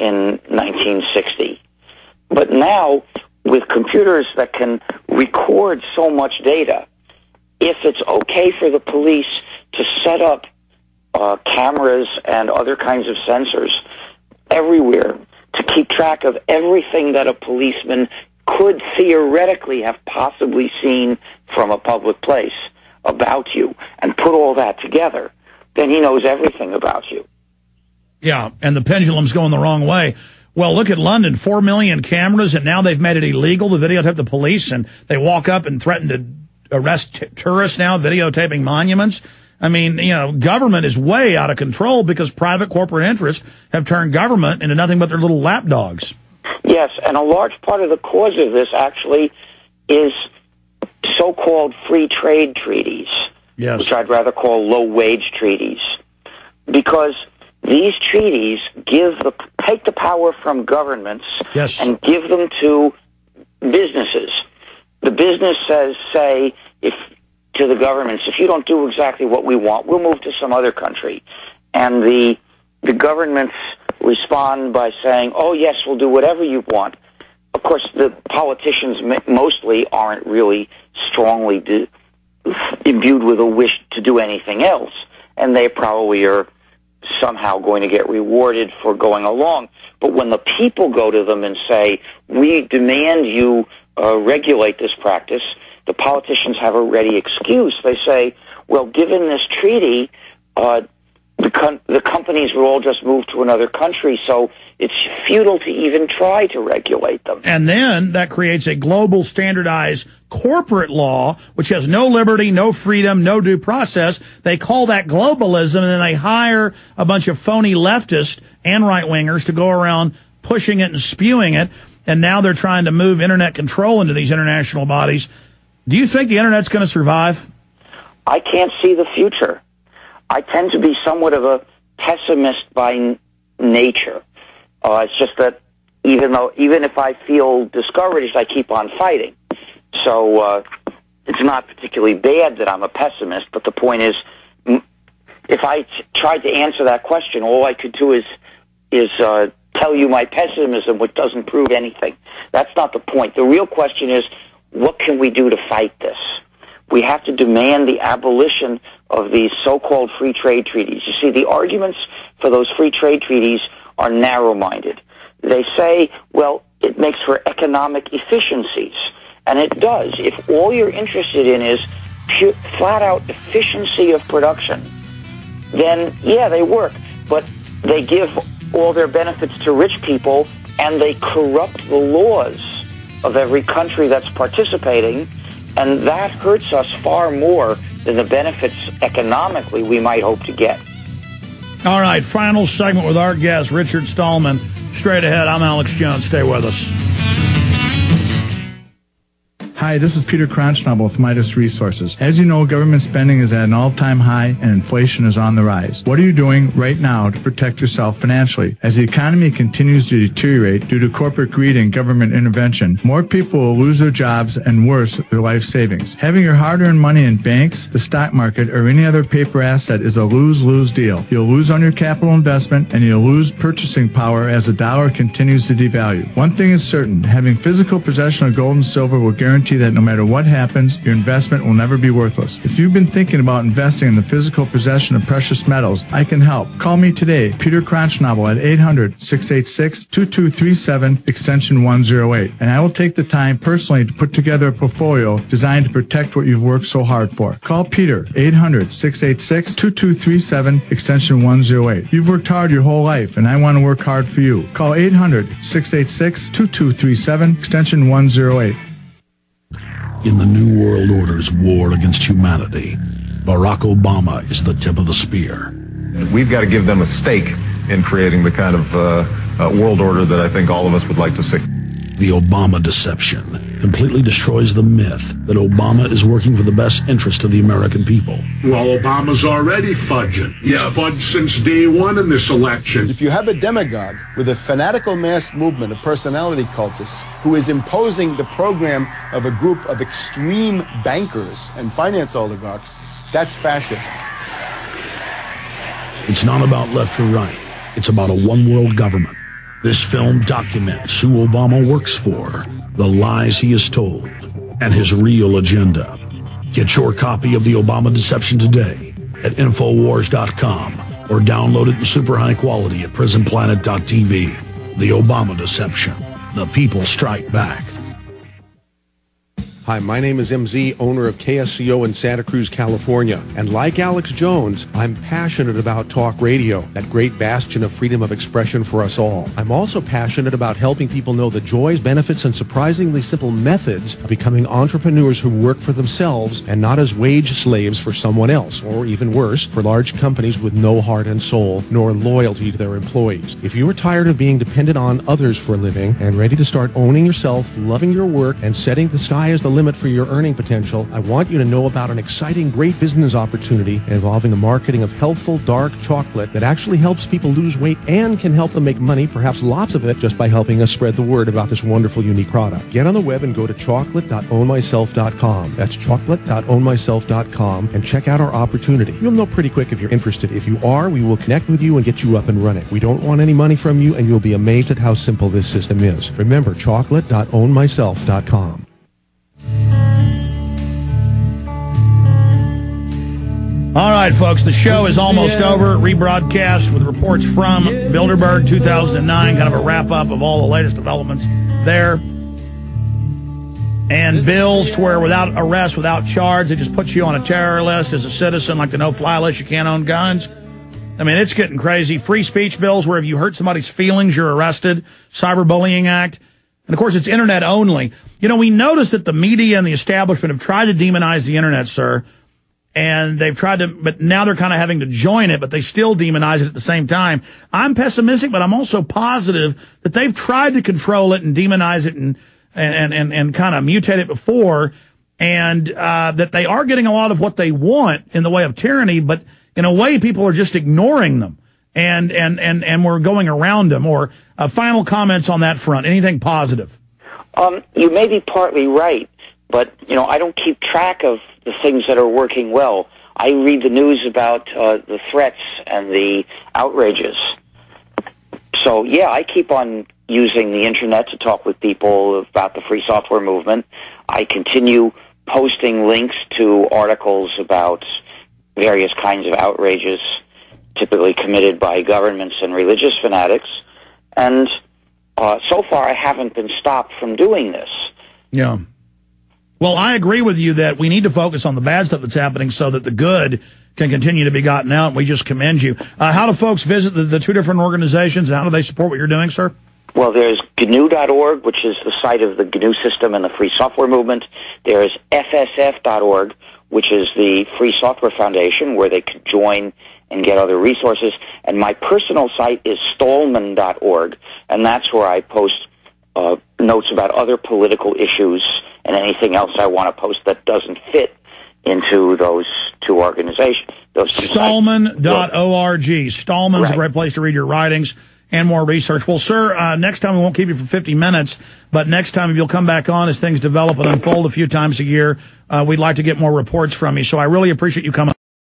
in 1960. But now, with computers that can record so much data, if it's okay for the police to set up cameras and other kinds of sensors everywhere to keep track of everything that a policeman could theoretically have possibly seen from a public place about you, and put all that together, then he knows everything about you. Yeah, and the pendulum's going the wrong way. Well, look at London, 4 million cameras, and now they've made it illegal to videotape the police, and they walk up and threaten to arrest tourists now, videotaping monuments. I mean, you know, government is way out of control because private corporate interests have turned government into nothing but their little lapdogs. Yes, and a large part of the cause of this actually is so-called free trade treaties, yes, which I'd rather call low-wage treaties, because these treaties take the power from governments, yes, and give them to businesses. The business say, to the governments, if you don't do exactly what we want, we'll move to some other country. And the governments respond by saying, oh, yes, we'll do whatever you want. Of course, the politicians mostly aren't really strongly imbued with a wish to do anything else, and they probably are somehow going to get rewarded for going along. But when the people go to them and say, we demand you regulate this practice, the politicians have a ready excuse. They say, well, given this treaty, the companies will all just move to another country, so it's futile to even try to regulate them. And then that creates a global standardized corporate law, which has no liberty, no freedom, no due process. They call that globalism, and then they hire a bunch of phony leftists and right-wingers to go around pushing it and spewing it, and now they're trying to move Internet control into these international bodies. Do you think the Internet's going to survive? I can't see the future. I tend to be somewhat of a pessimist by nature. It's just that even if I feel discouraged, I keep on fighting. So it's not particularly bad that I'm a pessimist, but the point is, if I tried to answer that question, all I could do is tell you my pessimism, which doesn't prove anything. That's not the point. The real question is, what can we do to fight this? We have to demand the abolition of these so-called free trade treaties. You see, the arguments for those free trade treaties are narrow-minded. They say, well, it makes for economic efficiencies, and it does. If all you're interested in is flat-out efficiency of production, then, yeah, they work. But they give all their benefits to rich people, and they corrupt the laws of every country that's participating, and that hurts us far more than the benefits economically we might hope to get. All right, final segment with our guest, Richard Stallman. Straight ahead, I'm Alex Jones. Stay with us. Hi, this is Peter Kronschnabel with Midas Resources. As you know, government spending is at an all-time high and inflation is on the rise. What are you doing right now to protect yourself financially? As the economy continues to deteriorate due to corporate greed and government intervention, more people will lose their jobs and worse, their life savings. Having your hard-earned money in banks, the stock market, or any other paper asset is a lose-lose deal. You'll lose on your capital investment and you'll lose purchasing power as the dollar continues to devalue. One thing is certain, having physical possession of gold and silver will guarantee that no matter what happens, your investment will never be worthless. If you've been thinking about investing in the physical possession of precious metals, I can help. Call me today, Peter Kronschnabel, at 800-686-2237, extension 108, and I will take the time personally to put together a portfolio designed to protect what you've worked so hard for. Call Peter, 800-686-2237, extension 108. You've worked hard your whole life, and I want to work hard for you. Call 800-686-2237, extension 108. In the New World Order's war against humanity, Barack Obama is the tip of the spear. We've got to give them a stake in creating the kind of world order that I think all of us would like to see. The Obama deception completely destroys the myth that Obama is working for the best interest of the American people. Well, Obama's already fudging. He's fudged since day one in this election. If you have a demagogue with a fanatical mass movement of personality cultists who is imposing the program of a group of extreme bankers and finance oligarchs, that's fascism. It's not about left or right. It's about a one-world government. This film documents who Obama works for, the lies he has told, and his real agenda. Get your copy of The Obama Deception today at Infowars.com or download it in super high quality at PrisonPlanet.tv. The Obama Deception. The people strike back. Hi, my name is MZ, owner of KSCO in Santa Cruz, California. And like Alex Jones, I'm passionate about talk radio, that great bastion of freedom of expression for us all. I'm also passionate about helping people know the joys, benefits, and surprisingly simple methods of becoming entrepreneurs who work for themselves and not as wage slaves for someone else, or even worse, for large companies with no heart and soul, nor loyalty to their employees. If you are tired of being dependent on others for a living and ready to start owning yourself, loving your work, and setting the sky as the limit for your earning potential, I want you to know about an exciting, great business opportunity involving the marketing of healthful, dark chocolate that actually helps people lose weight and can help them make money, perhaps lots of it, just by helping us spread the word about this wonderful, unique product. Get on the web and go to chocolate.ownmyself.com. That's chocolate.ownmyself.com and check out our opportunity. You'll know pretty quick if you're interested. If you are, we will connect with you and get you up and running. We don't want any money from you, and you'll be amazed at how simple this system is. Remember, chocolate.ownmyself.com. All right, folks, the show is almost over. Rebroadcast with reports from Bilderberg 2009, kind of a wrap-up of all the latest developments there. And bills to where without arrest, without charge, it just puts you on a terror list as a citizen, like the no-fly list, you can't own guns. I mean, it's getting crazy. Free speech bills where if you hurt somebody's feelings, you're arrested. Cyberbullying Act. And, of course, it's Internet only. You know, we noticed that the media and the establishment have tried to demonize the Internet, sir. And they've tried to, but now they're kind of having to join it, but they still demonize it at the same time. I'm pessimistic, but I'm also positive that they've tried to control it and demonize it and kind of mutate it before, and that they are getting a lot of what they want in the way of tyranny, but in a way people are just ignoring them and we're going around them. Or final comments on that front, anything positive? You may be partly right, but, you know, I don't keep track of the things that are working well. I read the news about the threats and the outrages. So, yeah, I keep on using the Internet to talk with people about the free software movement. I continue posting links to articles about various kinds of outrages typically committed by governments and religious fanatics. And so far I haven't been stopped from doing this. Yeah. Well, I agree with you that we need to focus on the bad stuff that's happening so that the good can continue to be gotten out, and we just commend you. How do folks visit the two different organizations, and how do they support what you're doing, sir? Well, there's GNU.org, which is the site of the GNU system and the Free Software Movement. There's FSF.org, which is the Free Software Foundation, where they could join and get other resources. And my personal site is Stallman.org, and that's where I post notes about other political issues and anything else I want to post that doesn't fit into those two organizations. Stallman.org. Stallman's right. a great place to read your writings and more research. Well, sir, next time we won't keep you for 50 minutes, but next time if you'll come back on as things develop and unfold a few times a year, we'd like to get more reports from you. So I really appreciate you coming.